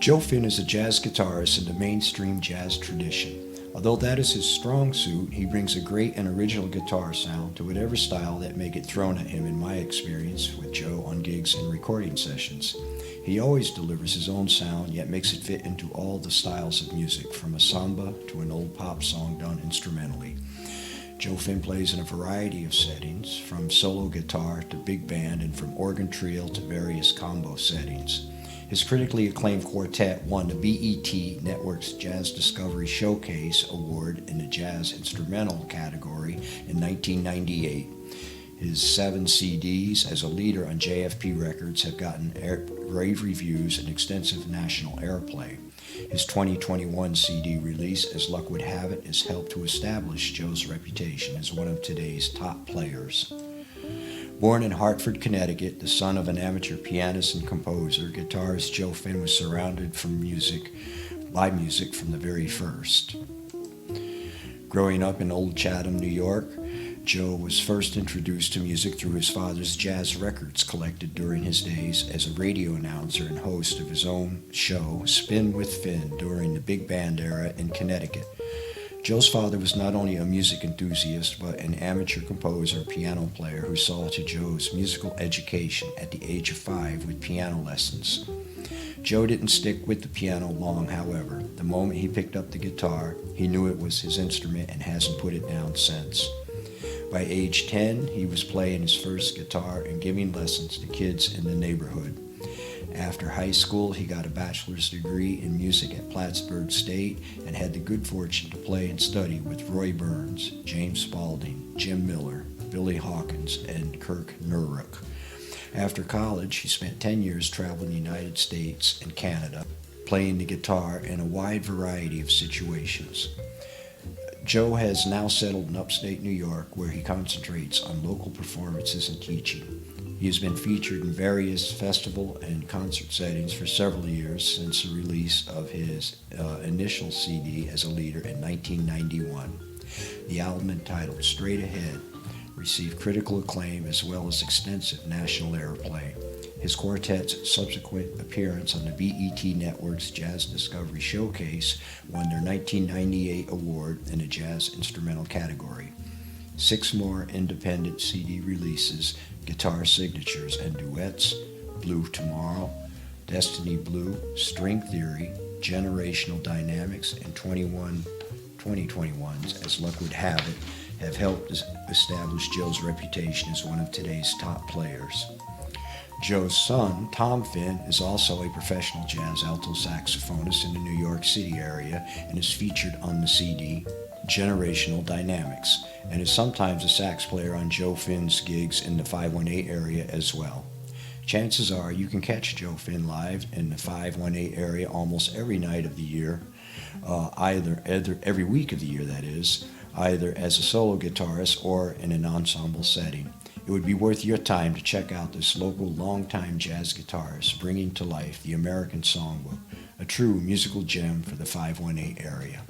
Joe Finn is a jazz guitarist in the mainstream jazz tradition. Although that is his strong suit, he brings a great and original guitar sound to whatever style that may get thrown at him in my experience with Joe on gigs and recording sessions. He always delivers his own sound, yet makes it fit into all the styles of music, from a samba to an old pop song done instrumentally. Joe Finn plays in a variety of settings, from solo guitar to big band and from organ trio to various combo settings. His critically acclaimed quartet won the BET Network's Jazz Discovery Showcase Award in the Jazz Instrumental category in 1998. His 7 CDs as a leader on JFP Records have gotten rave reviews and extensive national airplay. His 2021 CD release, As Luck Would Have It, has helped to establish Joe's reputation as one of today's top players. Born in Hartford, Connecticut, the son of an amateur pianist and composer, guitarist Joe Finn was surrounded by music from the very first. Growing up in Old Chatham, New York, Joe was first introduced to music through his father's jazz records collected during his days as a radio announcer and host of his own show, Spin with Finn, during the big band era in Connecticut. Joe's father was not only a music enthusiast, but an amateur composer, piano player who saw to Joe's musical education at the age of 5 with piano lessons. Joe didn't stick with the piano long, however. The moment he picked up the guitar, he knew it was his instrument and hasn't put it down since. By age 10, he was playing his first guitar and giving lessons to kids in the neighborhood. After high school, he got a bachelor's degree in music at Plattsburgh State and had the good fortune to play and study with Roy Burns, James Spaulding, Jim Miller, Billy Hawkins, and Kirk Nurrock. After college, he spent 10 years traveling the United States and Canada, playing the guitar in a wide variety of situations. Joe has now settled in upstate New York, where he concentrates on local performances and teaching. He has been featured in various festival and concert settings for several years since the release of his initial CD as a leader in 1991. The album, entitled Straight Ahead, received critical acclaim as well as extensive national airplay. His quartet's subsequent appearance on the BET Network's Jazz Discovery Showcase won their 1998 award in the Jazz Instrumental category. 6 more independent CD releases, Guitar Signatures and Duets, Blue Tomorrow, Destiny Blue, String Theory, Generational Dynamics, and 2021's As Luck Would Have It, have helped establish Joe's reputation as one of today's top players. Joe's son, Tom Finn, is also a professional jazz alto saxophonist in the New York City area and is featured on the CD Generational Dynamics, and is sometimes a sax player on Joe Finn's gigs in the 518 area as well. Chances are you can catch Joe Finn live in the 518 area almost every night of the year, either every week of the year, that is, either as a solo guitarist or in an ensemble setting. It would be worth your time to check out this local longtime jazz guitarist bringing to life the American songbook, a true musical gem for the 518 area.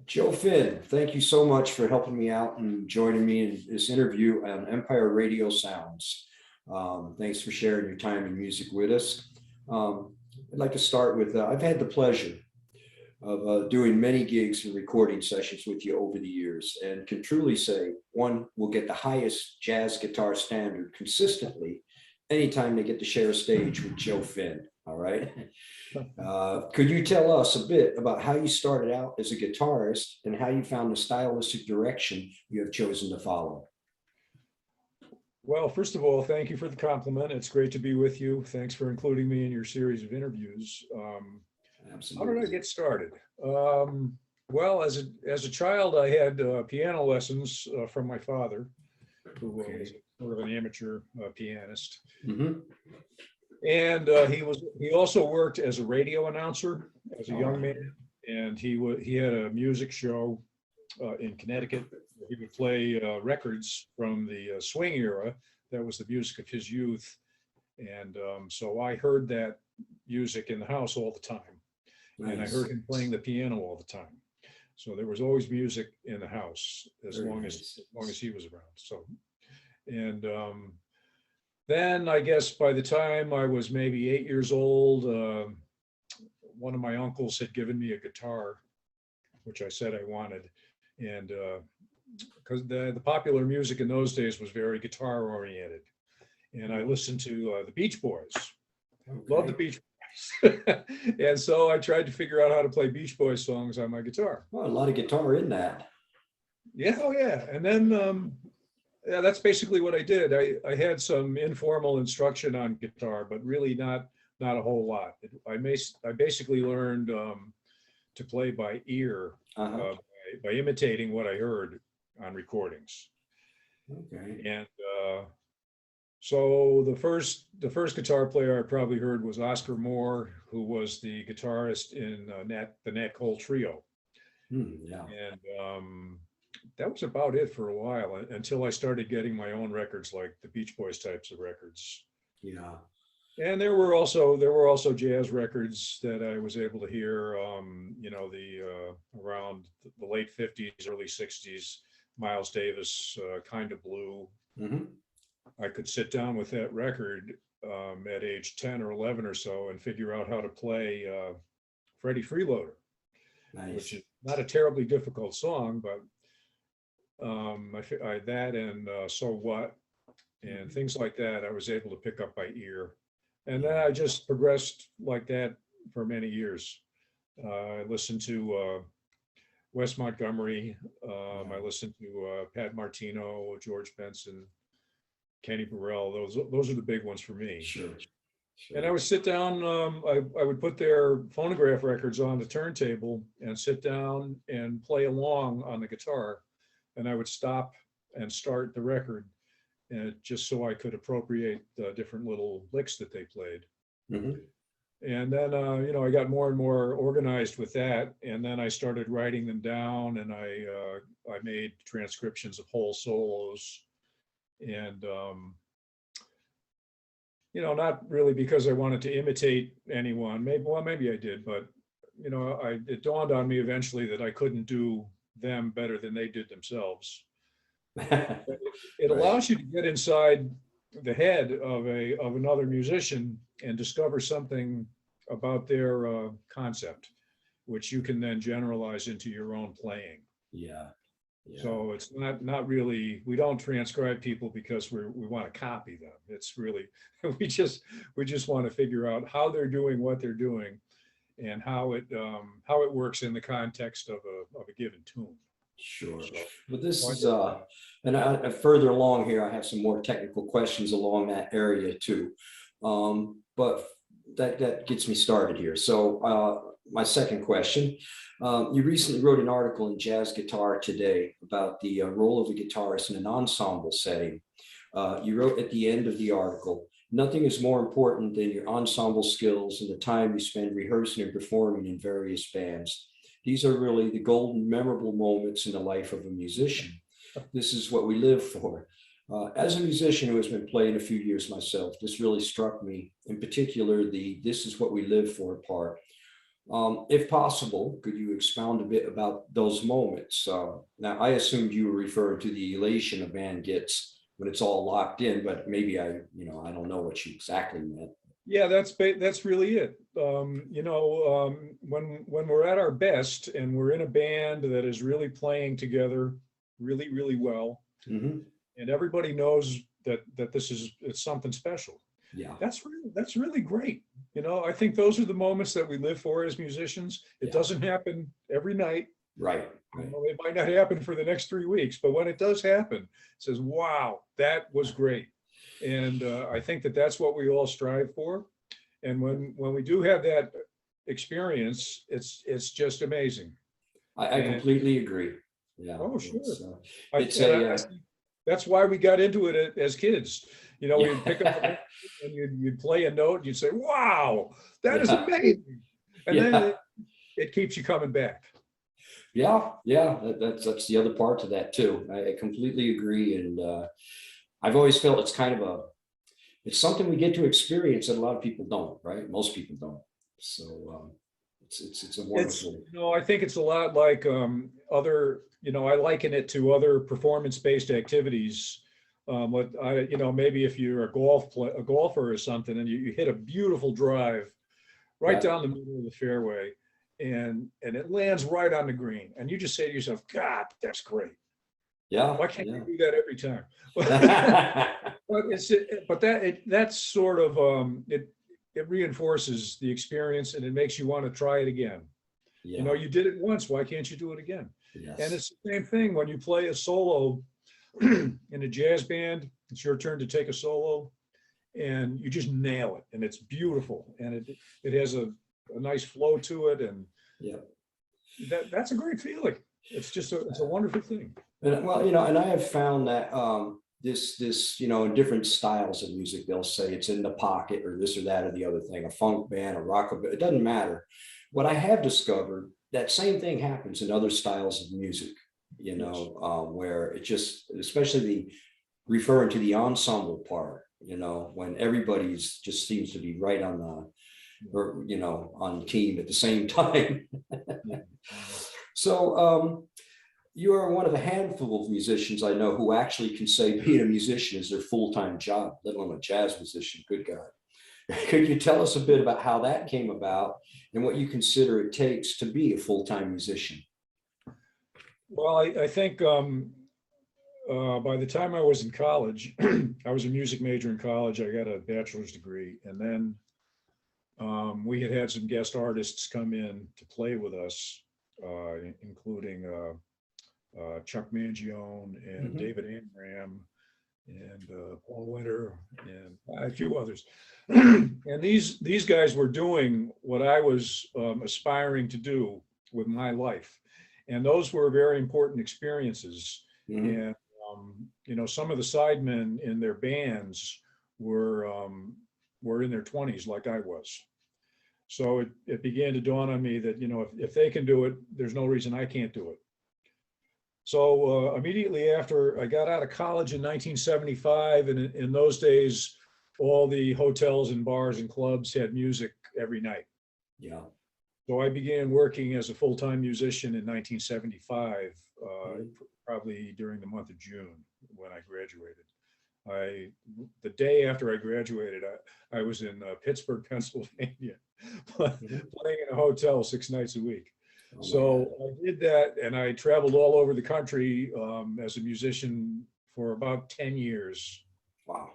Joe Finn, thank you so much for helping me out and joining me in this interview on Empire Radio Sounds. Thanks for sharing your time and music with us. I'd like to start with I've had the pleasure of doing many gigs and recording sessions with you over the years, and can truly say one will get the highest jazz guitar standard consistently anytime they get to share a stage with Joe Finn. All right. Could you tell us a bit about how you started out as a guitarist and how you found the stylistic direction you have chosen to follow? Well, first of all, thank you for the compliment. It's great to be with you. Thanks for including me in your series of interviews. How did I Absolutely. get started? Well, as a child, I had piano lessons from my father, who was Okay. sort of an amateur pianist, Mm-hmm. and he also worked as a radio announcer as a All young right. man, and he had a music show in Connecticut. He would play records from the swing era. That was the music of his youth, and so I heard that music in the house all the time. And I heard Nice. him playing the piano all the time. So there was always music in the house Very nice. as long as he was around. So and then I guess by the time I was maybe 8 years old, one of my uncles had given me a guitar, which I said I wanted, and because the popular music in those days was very guitar oriented, and I listened to the Beach Boys. Love the Okay. Beach Boys. And so I tried to figure out how to play Beach Boys songs on my guitar. Well, a lot of guitar in that. Yeah, oh yeah. And then yeah, that's basically what I did. I had some informal instruction on guitar, but really not a whole lot. I basically learned to play by ear, Uh-huh. by imitating what I heard on recordings. Okay. And so the first guitar player I probably heard was Oscar Moore, who was the guitarist in the Nat Cole Trio, Yeah. and that was about it for a while until I started getting my own records, like the Beach Boys types of records. Yeah. And there were also jazz records that I was able to hear. You know, the around the late '50s, early '60s, Miles Davis, kind of blue. Mm-hmm. I could sit down with that record at age 10 or 11 or so and figure out how to play Freddie Freeloader, which Nice. is not a terribly difficult song, but that and So What and Mhm. things like that, I was able to pick up by ear. And then Yeah. I just progressed like that for many years. I listened to Wes Montgomery. I Yeah. listened to Pat Martino, George Benson, Kenny Burrell. Those are the big ones for me. Sure. And I Sure. would sit down. I would put their phonograph records on the turntable and sit down and play along on the guitar. And I would stop and start the record, and just so I could appropriate the different little licks that they played. Mm-hmm. And then you know, I got more and more organized with that, and then I started writing them down, and I made transcriptions of whole solos, and you know, not really because I wanted to imitate anyone. Maybe I did, but you know, it dawned on me eventually that I couldn't do them better than they did themselves. But it Right. allows you to get inside the head of another musician and discover something about their concept, which you can then generalize into your own playing. Yeah. Yeah. So it's not really, we don't transcribe people because we want to copy them. It's really we just want to figure out how they're doing what they're doing and how it works in the context of a given tune. Sure. So, But this so I is did that. and further along here, I have some more technical questions along that area too. But that gets me started here. So my second question, you recently wrote an article in Jazz Guitar Today about the role of a guitarist in an ensemble setting. You wrote at the end of the article, nothing is more important than your ensemble skills and the time you spend rehearsing and performing in various bands. These are really the golden, memorable moments in the life of a musician. This is what we live for. As a musician who has been playing a few years myself, this really struck me, in particular, the "this is what we live for" part. If possible, could you expound a bit about those moments? Now, I assumed you were referring to the elation a band gets when it's all locked in, but maybe I don't know what you exactly meant. Yeah, that's really it. When we're at our best and we're in a band that is really playing together really, really well, Hmm. and everybody knows that it's something special. Yeah, That's really great. I think those are the moments that we live for as musicians. It yeah, doesn't happen every night. right, right. It might not happen for the next 3 weeks, but when it does happen, it says, "Wow, that was great." And I think that that's what we all strive for. And when we do have that experience, it's just amazing. I And completely agree. Yeah, oh, sure. I, it's and I, a, think that's why we got into it as kids. We'd pick up yeah, and you'd play a note and you'd say, "Wow, that is yeah, amazing." And then yeah. it keeps you coming back. Yeah, yeah, that's the other part to that too. I completely agree, and I've always felt it's something we get to experience that a lot of people don't, right? Most people don't. So it's a wonderful. I think it's a lot like I liken it to other performance-based activities. Maybe if you're a golfer or something, and you hit a beautiful drive right Yeah, down the middle of the fairway, and it lands right on the green, and you just say to yourself, "God, that's great. yeah, Why can't yeah. you do that every time?" But that's sort of it reinforces the experience and it makes you want to try it again. Yeah, You did it once, why can't you do it again? And yes, it's the same thing when you play a solo in a jazz band. It's your turn to take a solo, and you just nail it, and it's beautiful, and it has a nice flow to it, and yeah. that's a great feeling. It's a wonderful thing. And well, and I have found that this, in different styles of music, they'll say it's in the pocket or this or that or the other thing, a funk band, a rock, it doesn't matter. What I have discovered, that same thing happens in other styles of music, Yes. where it just, especially referring to the ensemble part, when everybody's just seems to be right on or, on team at the same time. Yeah. So, you are one of a handful of musicians I know who actually can say being a musician is their full-time job, let alone a jazz musician. Good God. Could you tell us a bit about how that came about and what you consider it takes to be a full-time musician? Well, I think by the time I was in college, I was a music major in college. I got a bachelor's degree, and then we had some guest artists come in to play with us, including Chuck Mangione and Mhm. David Amram and Paul Winter and a few others. And these guys were doing what I was aspiring to do with my life, and those were very important experiences. Mhm. And some of the sidemen in their bands were um, were in their 20s, like I was. So it began to dawn on me that if they can do it, there's no reason I can't do it. So immediately after I got out of college in 1975, and in those days, all the hotels and bars and clubs had music every night. Yeah. So I began working as a full-time musician in 1975, Mhm. probably during the month of June when I graduated. I The day after I graduated, I was in Pittsburgh, Pennsylvania, Mhm. playing in a hotel 6 nights a week. Oh my So God. I did that, and I traveled all over the country as a musician for about 10 years. Wow.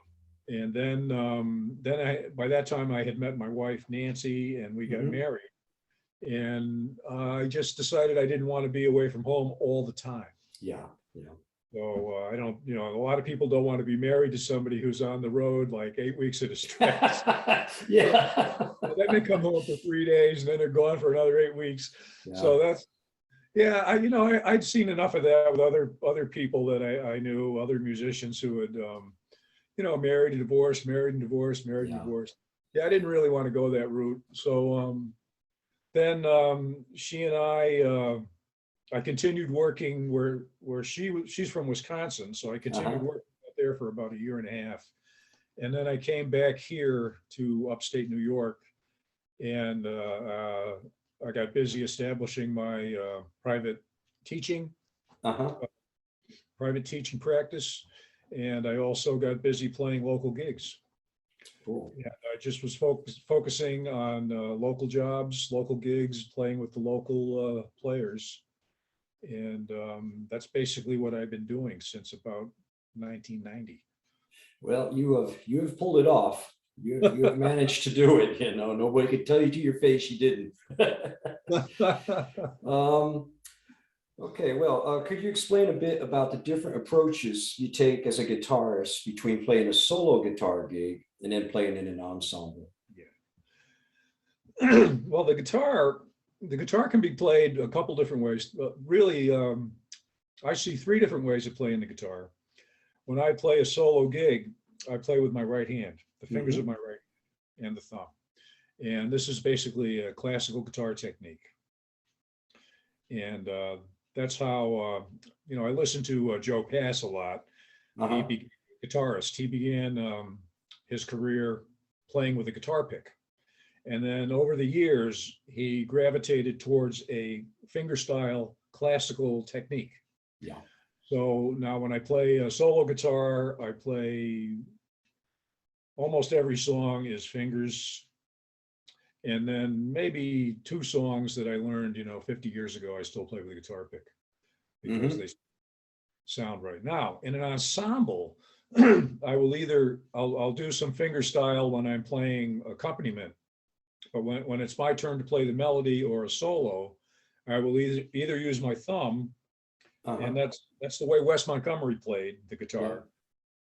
And then by that time, I had met my wife, Nancy, and we got Mhm. married. And I just decided I didn't want to be away from home all the time. Yeah. Yeah. So I don't, a lot of people don't want to be married to somebody who's on the road like 8 weeks at a stretch. So Yeah. then they come home for 3 days and then they're gone for another 8 weeks. Yeah. So yeah, I'd seen enough of that with other people that I knew, other musicians who had, married and divorced, married and divorced, married and Yeah. divorced. Yeah, I didn't really want to go that route. So then she and I continued working where she's from Wisconsin, so I continued Uh-huh. working out there for about a year and a half, and then I came back here to upstate New York, and I got busy establishing my private teaching, Uh-huh. private teaching practice. And I also got busy playing local gigs. Cool. Yeah, I just was focusing on local jobs, local gigs, playing with the local players. And that's basically what I've been doing since about 1990. Well, you have pulled it off. You have managed to do it. You know, nobody could tell you to your face you didn't. um, okay, well, could you explain a bit about the different approaches you take as a guitarist between playing a solo guitar gig and then playing in an ensemble? Yeah. Well, the guitar can be played a couple different ways. Really, I see three different ways of playing the guitar. When I play a solo gig, I play with my right hand, the fingers of my right hand and the thumb. And this is basically a classical guitar technique. And that's how, I listen to Joe Pass a lot. He Uh-huh. began a guitarist. He began his career playing with a guitar pick. And then over the years, he gravitated towards a fingerstyle classical technique. Yeah. So now when I play a solo guitar, I play almost every song is fingers. And then maybe two songs that I learned, 50 years ago, I still play with a guitar pick because they sound right. Now, in an ensemble, I'll do some finger style when I'm playing accompaniment. But when it's my turn to play the melody or a solo, I will either use my thumb, and that's the way Wes Montgomery played the guitar.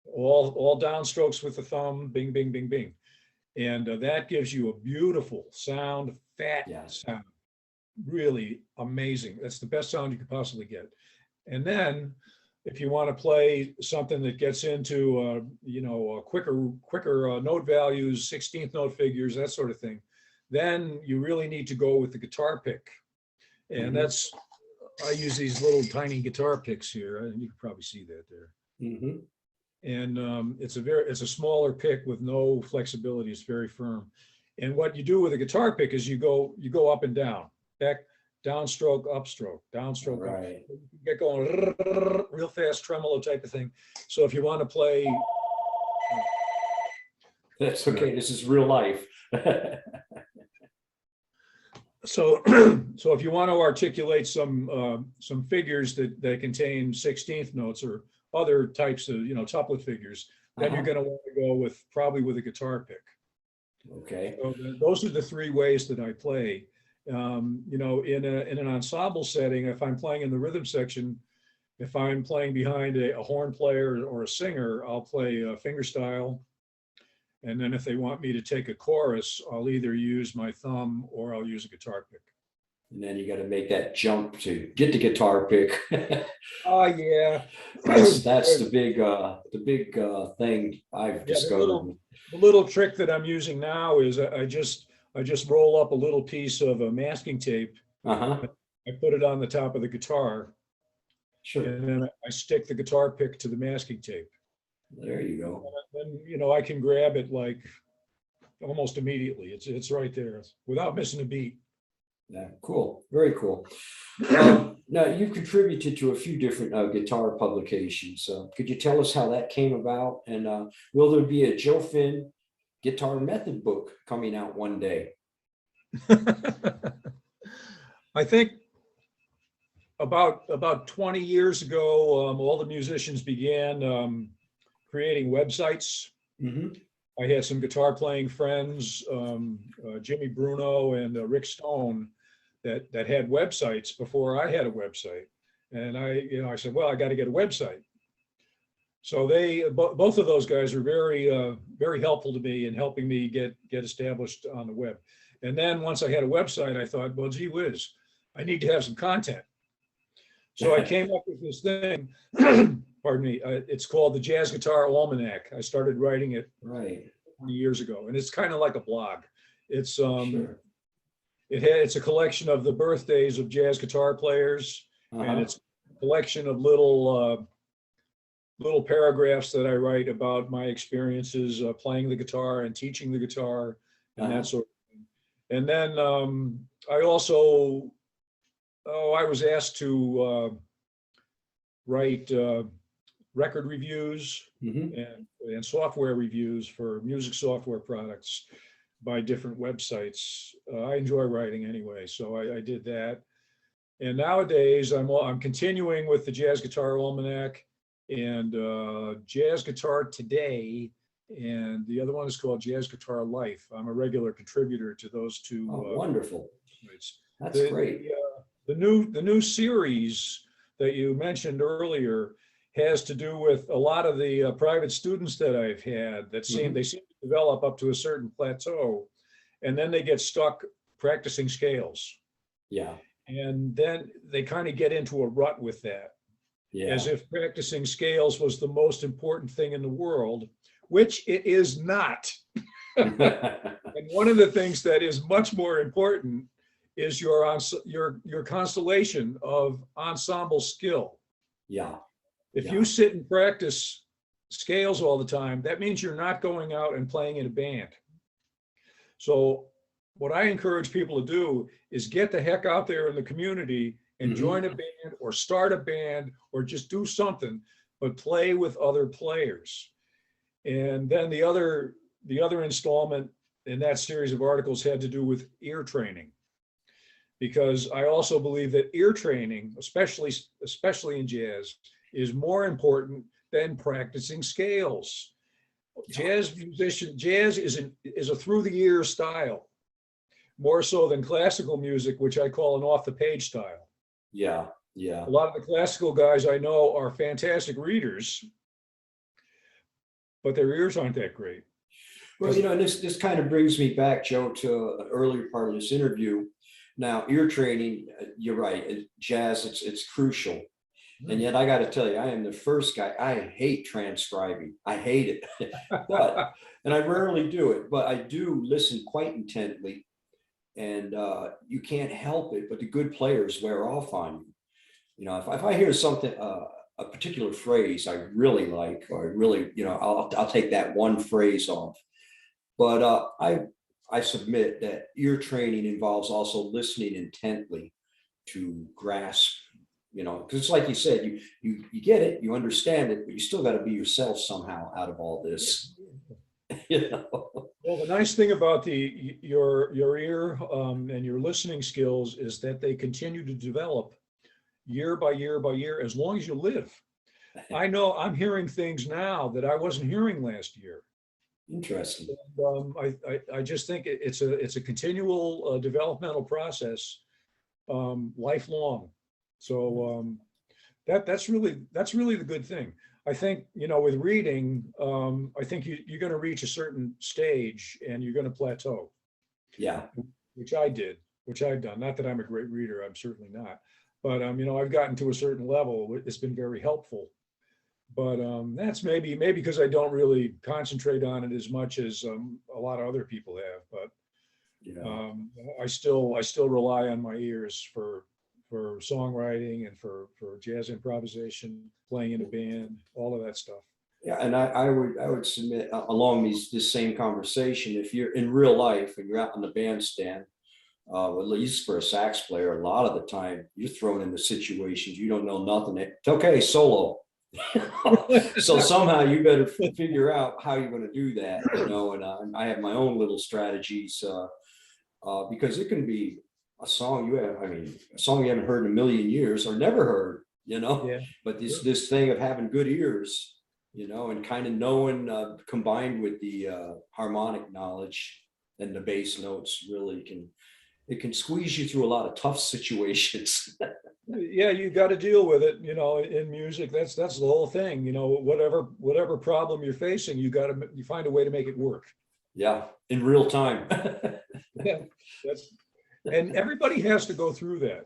Yeah. All downstrokes with the thumb, bing, bing, bing, bing. And that gives you a beautiful sound, fat sound, really amazing. That's the best sound you could possibly get. And then if you want to play something that gets into, quicker note values, 16th note figures, that sort of thing, then you really need to go with the guitar pick. And I use these little tiny guitar picks here. You can probably see that there. And it's a smaller pick with no flexibility. It's very firm. And what you do with a guitar pick is you go up and down, back, downstroke, upstroke, downstroke, right. Up. You get going real fast tremolo type of thing. So if you want to play, that's okay. This is real life. So if you want to articulate some figures that contain 16th notes or other types of tuplet figures, then you're going to want to go probably with a guitar pick. Okay. So those are the three ways that I play. In an ensemble setting, if I'm playing in the rhythm section, if I'm playing behind a horn player or a singer, I'll play fingerstyle. And then if they want me to take a chorus, I'll either use my thumb or I'll use a guitar pick. And then you got to make that jump to get the guitar pick. Oh yeah, that's the big thing I've discovered. The little trick that I'm using now is I just roll up a little piece of a masking tape. I put it on the top of the guitar. Sure. And then I stick the guitar pick to the masking tape. There you go. And then I can grab it like almost immediately. It's right there without missing a beat. Yeah, cool. Very cool. Now you've contributed to a few different guitar publications. Could you tell us how that came about? And will there be a Joe Finn guitar method book coming out one day? I think about 20 years ago, all the musicians began creating websites. I had some guitar playing friends, Jimmy Bruno and Rick Stone, that had websites before I had a website. And I said, well, I got to get a website. So both of those guys are very, very helpful to me in helping me get established on the web. And then once I had a website, I thought, well, gee whiz, I need to have some content. So I came up with this thing, pardon me, it's called the Jazz Guitar Almanac. I started writing it 20 years ago, and it's kind of like a blog. It's it's a collection of the birthdays of jazz guitar players, and it's a collection of little paragraphs that I write about my experiences playing the guitar and teaching the guitar and that sort of thing. And then I also, I was asked to write record reviews Mhm. and software reviews for music software products by different websites. I enjoy writing anyway, so I did that. And nowadays, I'm continuing with the Jazz Guitar Almanac and Jazz Guitar Today, and the other one is called Jazz Guitar Life. I'm a regular contributor to those two. Oh, wonderful. Sites. That's great. The new series that you mentioned earlier has to do with a lot of the private students that I've had that Mhm. they seem to develop up to a certain plateau, and then they get stuck practicing scales. Yeah. And then they kind of get into a rut with that, Yeah. as if practicing scales was the most important thing in the world, which it is not. And one of the things that is much more important is your constellation of ensemble skill. Yeah. If Yeah. you sit and practice scales all the time, that means you're not going out and playing in a band. So what I encourage people to do is get the heck out there in the community and Mhm. join a band or start a band or just do something, but play with other players. And then the other installment in that series of articles had to do with ear training, because I also believe that ear training, especially in jazz, is more important than practicing scales. Jazz is a through the ear style, more so than classical music, which I call an off the page style. Yeah. Yeah. A lot of the classical guys I know are fantastic readers, but their ears aren't that great. Well, and this kind of brings me back, Joe, to an earlier part of this interview. Now, ear training, you're right, jazz, it's crucial. And yet I got to tell you, I am the first guy. I hate transcribing. I hate it. And I rarely do it, but I do listen quite intently. And you can't help it, but the good players wear off on you. If I hear something, a particular phrase I really like, or I really, I'll take that one phrase off. But I submit that ear training involves also listening intently to grasp, because it's like you said, you get it, you understand it, but you still got to be yourself somehow out of all this. Well, the nice thing about your ear and your listening skills is that they continue to develop year by year by year as long as you live. I know I'm hearing things now that I wasn't hearing last year. Interesting. And, I just think it's a continual developmental process, lifelong. So that's really the good thing. I think, with reading, I think you're going to reach a certain stage and you're going to plateau. Yeah. Which I've done. Not that I'm a great reader, I'm certainly not. But I've gotten to a certain level. It's been very helpful. But that's maybe because I don't really concentrate on it as much as a lot of other people have. But Yeah. I still rely on my ears for songwriting and for jazz improvisation, playing in a band, all of that stuff. Yeah, and I would submit along this same conversation, if you're in real life and you're out on the bandstand, at least for a sax player, a lot of the time you're thrown into situations you don't know nothing. It's okay, solo. So somehow you better figure out how you're going to do that, and I have my own little strategies because it can be a song you haven't heard in a million years or never heard, Yeah. but this thing of having good ears, and kind of knowing, combined with the harmonic knowledge and the bass notes, really can squeeze you through a lot of tough situations. Yeah, you got to deal with it, in music. That's the whole thing, whatever problem you're facing, you find a way to make it work. Yeah, in real time. Yeah, and everybody has to go through that.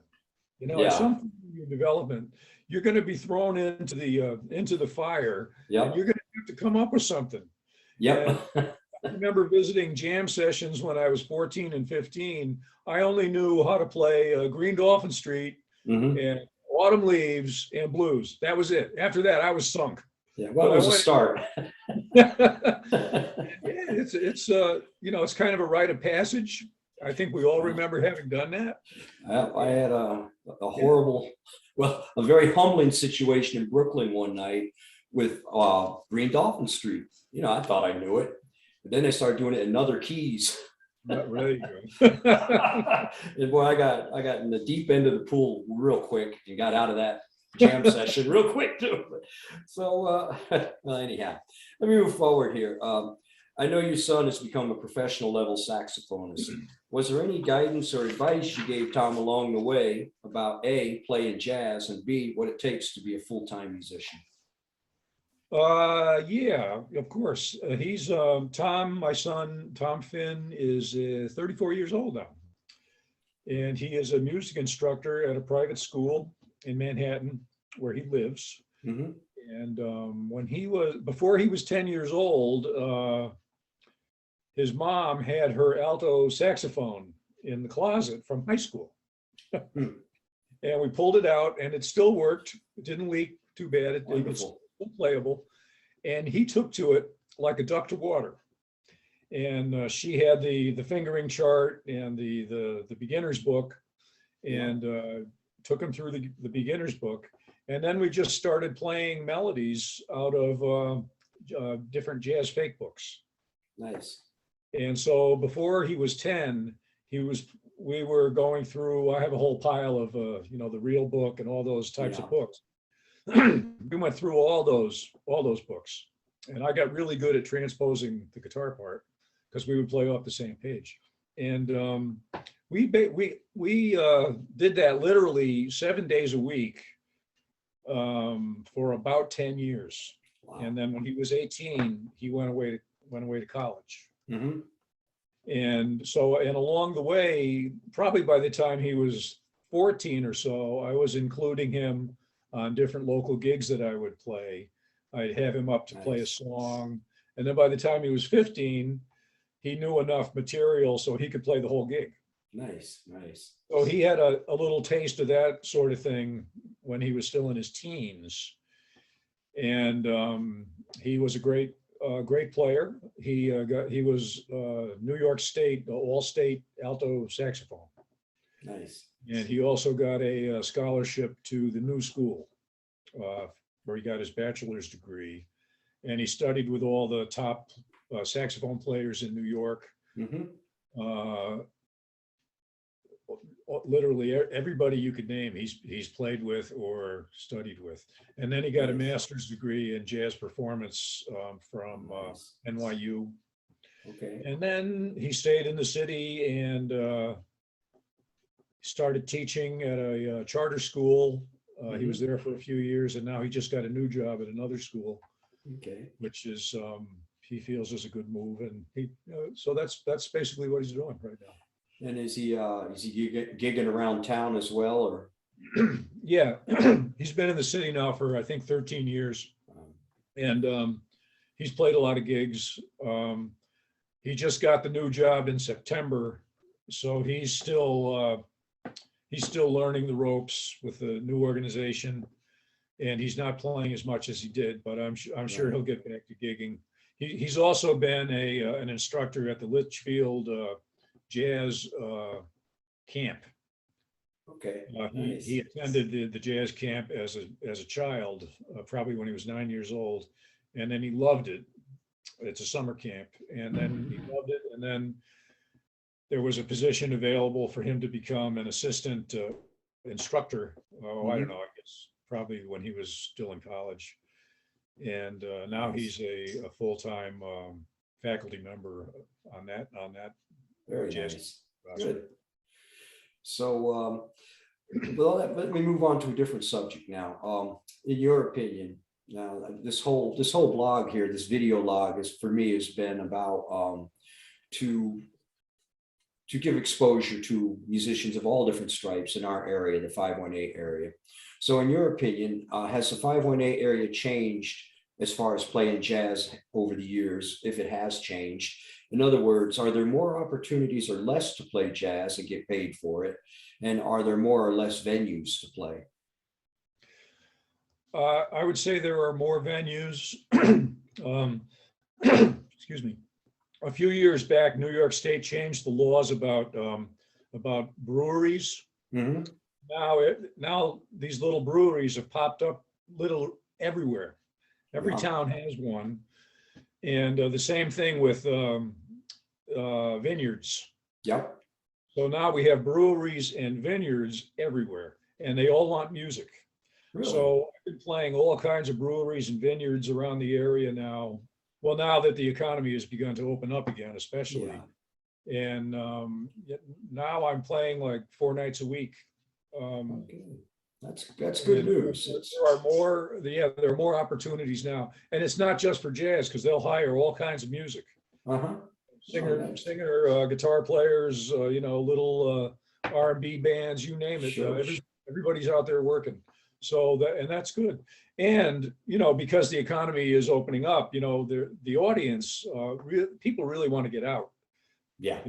Yeah. At some point in your development, you're going to be thrown into the fire. Yep. And you're going to have to come up with something. Yep. I remember visiting jam sessions when I was 14 and 15. I only knew how to play Green Dolphin Street Mhm. and Autumn Leaves and Blues. That was it. After that, I was sunk. Yeah, well, it was a start. Yeah, it's kind of a rite of passage. I think we all remember having done that. I had a horrible, well, a very humbling situation in Brooklyn one night with Green Dolphin Street. You know, I thought I knew it, but then they started doing it in other keys. There you go. And boy, I got in the deep end of the pool real quick and got out of that jam session real quick too. So well, anyhow, let me move forward here. I know your son has become a professional level saxophonist. Was there any guidance or advice you gave Tom along the way about A, playing jazz, and B, what it takes to be a full-time musician? Yeah, of course. He's Tom, my son, Tom Finn, is 34 years old now. And he is a music instructor at a private school in Manhattan where he lives. Mm-hmm. And before he was 10 years old, his mom had her alto saxophone in the closet from high school. And we pulled it out and it still worked. It didn't leak too bad. It was still playable. And he took to it like a duck to water. And she had the fingering chart and the beginner's book, and took him through the beginner's book. And then we just started playing melodies out of different jazz fake books. Nice. And so before he was 10, we were going through, I have a whole pile of, the real book and all those types of books. We went through all those books, and I got really good at transposing the guitar part because we would play off the same page. And we did that literally 7 days a week for about 10 years. Wow. And then when he was 18, he went away to college. Mm-hmm. And along the way, probably by the time he was 14 or so, I was including him on different local gigs that I would play. I'd have him up to play a song. And then by the time he was 15, he knew enough material so he could play the whole gig. Nice, nice. So he had a little taste of that sort of thing when he was still in his teens. And he was a great player. He was New York State all-state alto saxophone. Nice. And he also got a scholarship to the New School, where he got his bachelor's degree. And he studied with all the top saxophone players in New York. Mm-hmm. Literally everybody you could name, he's played with or studied with. And then he got a master's degree in jazz performance from NYU. Okay. And then he stayed in the city and started teaching at a charter school. He was there for a few years, and now he just got a new job at another school. Okay. Which is he feels is a good move, and so that's basically what he's doing right now. And is he gigging around town as well, or? Yeah, he's been in the city now for I think 13 years, and he's played a lot of gigs. He just got the new job in September, so he's still learning the ropes with the new organization, and he's not playing as much as he did. But I'm sure he'll get back to gigging. He's also been an instructor at the Litchfield Jazz camp. Okay. Nice. He attended the jazz camp as a child, probably when he was 9 years old, and then he loved it. It's a summer camp, and then he loved it, and then there was a position available for him to become an assistant instructor. I don't know, I guess probably when he was still in college, and now he's a full-time faculty member on that. Very jazz nice. roster. Good. So, let me move on to a different subject now. In your opinion, now this whole blog here, this video log, for me has been about to give exposure to musicians of all different stripes in our area, the 518 area. So, in your opinion, has the 518 area changed as far as playing jazz over the years, if it has changed? In other words, are there more opportunities or less to play jazz and get paid for it? And are there more or less venues to play? I would say there are more venues. Excuse me. a few years back, New York State changed the laws about breweries. Mhm. Now these little breweries have popped up little everywhere. Every Yeah. town has one. And the same thing with vineyards. Yep. So now we have breweries and vineyards everywhere, and they all want music. Really? So I've been playing all kinds of breweries and vineyards around the area now. Well, now that the economy has begun to open up again, especially. Yeah. And now I'm playing like 4 nights a week. Okay. That's good And news. there are more opportunities now, and it's not just for jazz because they'll hire all kinds of music, Uh-huh. singer, guitar players, little R&B bands, you name it. Sure. Everybody's out there working. So that's good. And because the economy is opening up, the audience, people really want to get out. Yeah.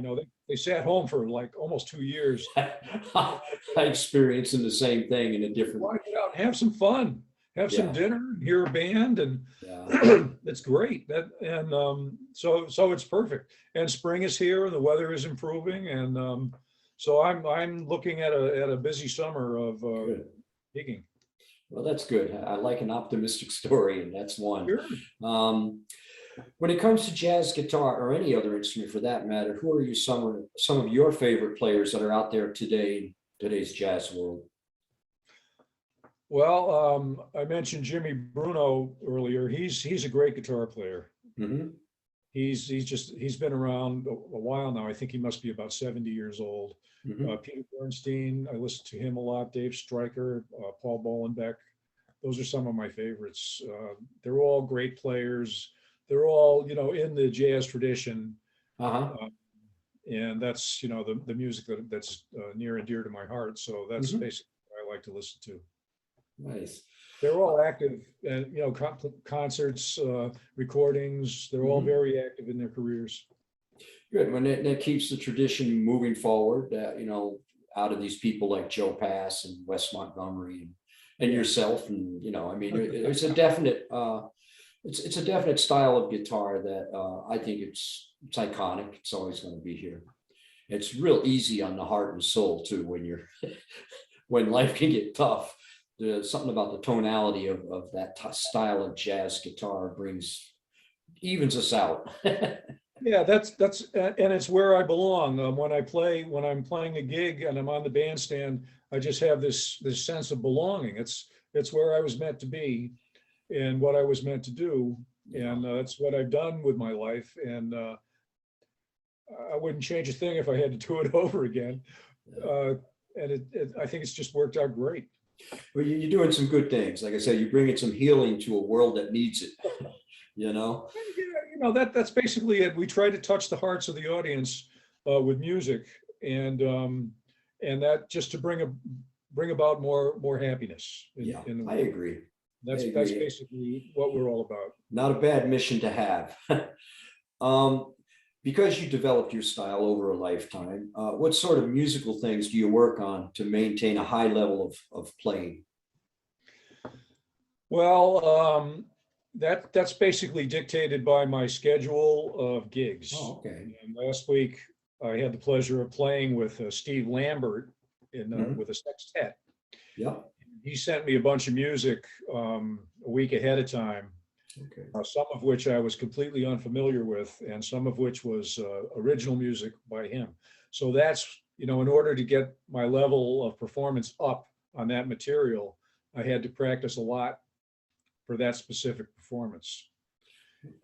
They sat home for like almost 2 years. I experiencing the same thing in a different. Want to get out and have some fun, have some Yeah. dinner, hear a band, and Yeah. it's great. So it's perfect. And spring is here, the weather is improving, and so I'm looking at a busy summer of Good. gigging. Well, that's good. I like an optimistic story, and that's one. Sure. When it comes to jazz guitar or any other instrument for that matter, who are some of your favorite players that are out there today in today's jazz world? Well, I mentioned Jimmy Bruno earlier. He's a great guitar player. Mhm. He's been around a while now. I think he must be about 70 years old. Mhm. Peter Bernstein, I listen to him a lot. Dave Stryker, Paul Bolenbeck. Those are some of my favorites. They're all great players. They're all, in the jazz tradition. Uh-huh. And that's, the music that's near and dear to my heart. So that's Mhm. basically what I like to listen to. Nice. They're all active and, concerts, recordings, they're all Mhm. very active in their careers. Good. When that keeps the tradition moving forward, out of these people like Joe Pass and Wes Montgomery and Yeah. yourself, and I mean, it's a definite it's a definite style of guitar that I think it's iconic. It's always going to be here. It's real easy on the heart and soul too when you're when life can get tough. There's something about the tonality of that style of jazz guitar evens us out. Yeah, and it's where I belong. When I'm playing a gig and I'm on the bandstand, I just have this sense of belonging. It's where I was meant to be and what I was meant to do. And that's what I've done with my life. And I wouldn't change a thing if I had to do it over again. And I think it's just worked out great. Well, you're doing some good things. Like I said, you're bringing some healing to a world that needs it. Yeah, that's basically it. We try to touch the hearts of the audience with music, and that just to bring about more happiness. I agree. That's basically what we're all about. Not a bad mission to have. Because you developed your style over a lifetime, what sort of musical things do you work on to maintain a high level of playing? Well, that's basically dictated by my schedule of gigs. Oh, okay. And last week, I had the pleasure of playing with Steve Lambert Mhm. with a sextet. Yeah. He sent me a bunch of music a week ahead of time, Okay. some of which I was completely unfamiliar with, and some of which was original music by him. So that's, in order to get my level of performance up on that material, I had to practice a lot for that specific performance.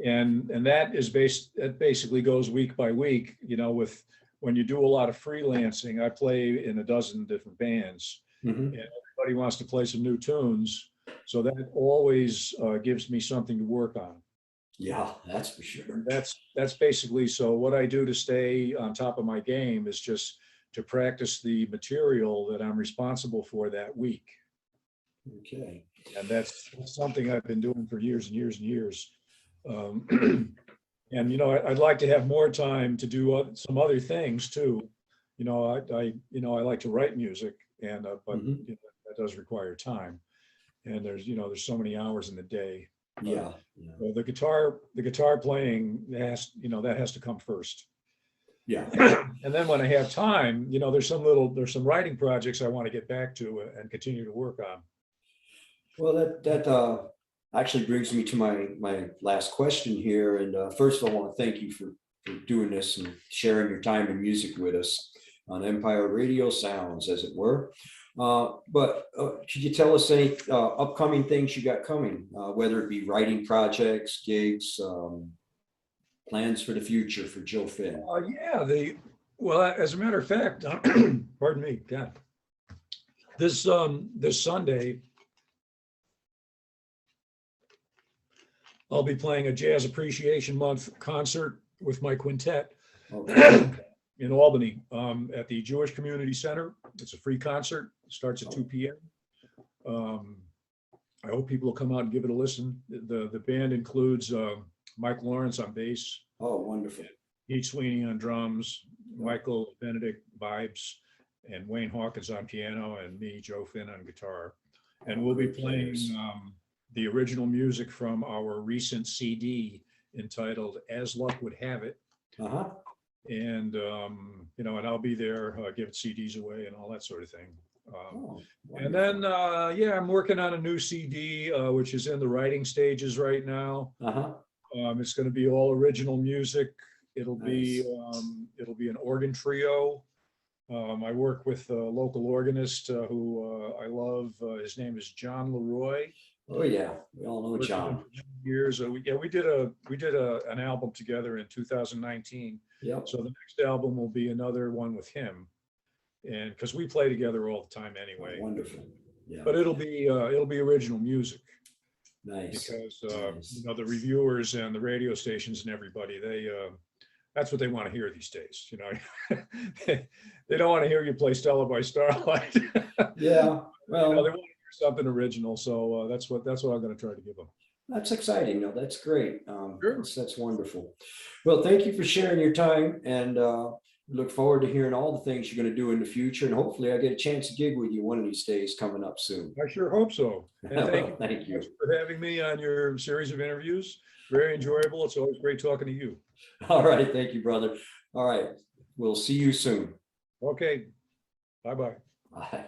And that basically goes week by week, with when you do a lot of freelancing. I play in a dozen different bands, Mhm. and everybody wants to play some new tunes. So that always gives me something to work on. Yeah, that's for sure. And that's basically, so what I do to stay on top of my game is just to practice the material that I'm responsible for that week. Okay. And that's something I've been doing for years and years and years. And I'd like to have more time to do some other things too. I like to write music, but Mhm. that does require time. And there's so many hours in the day. Yeah. Yeah. So the guitar playing has, that has to come first. Yeah. And then when I have time, there's some writing projects I want to get back to and continue to work on. Well, that actually brings me to my last question here. And first of all, I want to thank you for doing this and sharing your time and music with us on Empire Radio Sounds, as it were. But could you tell us any upcoming things you got coming, whether it be writing projects, gigs, plans for the future for Joe Finn? Yeah, well, as a matter of fact, pardon me, God, this Sunday, I'll be playing a Jazz Appreciation Month concert with my quintet Okay. in Albany at the Jewish Community Center. It's a free concert. It starts at 2 p.m. I hope people will come out and give it a listen. The band includes Mike Lawrence on bass, Oh, wonderful. Pete Sweeney on drums, Michael Benedict vibes, and Wayne Hawkins on piano, and me, Joe Finn, on guitar. And we'll be Great playing players. the original music from our recent CD entitled As Luck Would Have It. Uh-huh. And, and I'll be there giving CDs away and all that sort of thing. Oh, And wonderful. then, I'm working on a new CD, which is in the writing stages right now. Uh-huh. It's going to be all original music. It'll Nice. be an organ trio. I work with a local organist who I love. His name is John Leroy. Oh, yeah. We all know Worked with him John. for many years. We did an album together in 2019. Yep. So the next album will be another one with him, and because we play together all the time anyway. Wonderful. Yeah. But it'll be original music, Nice. because Nice. the reviewers and the radio stations and everybody, that's what they want to hear these days. They don't want to hear you play Stella by Starlight. Yeah. They want Well, to hear something original. So that's what I'm going to try to give them. that's exciting. No, that's great. Sure. That's wonderful. Well, thank you for sharing your time, and look forward to hearing all the things you're going to do in the future. And hopefully I get a chance to gig with you one of these days coming up soon. I sure hope so. And thank you. Thank you. Thanks for having me on your series of interviews. Very enjoyable. It's always great talking to you. All right. Thank you, brother. All right. We'll see you soon. Okay. Bye-bye. Bye.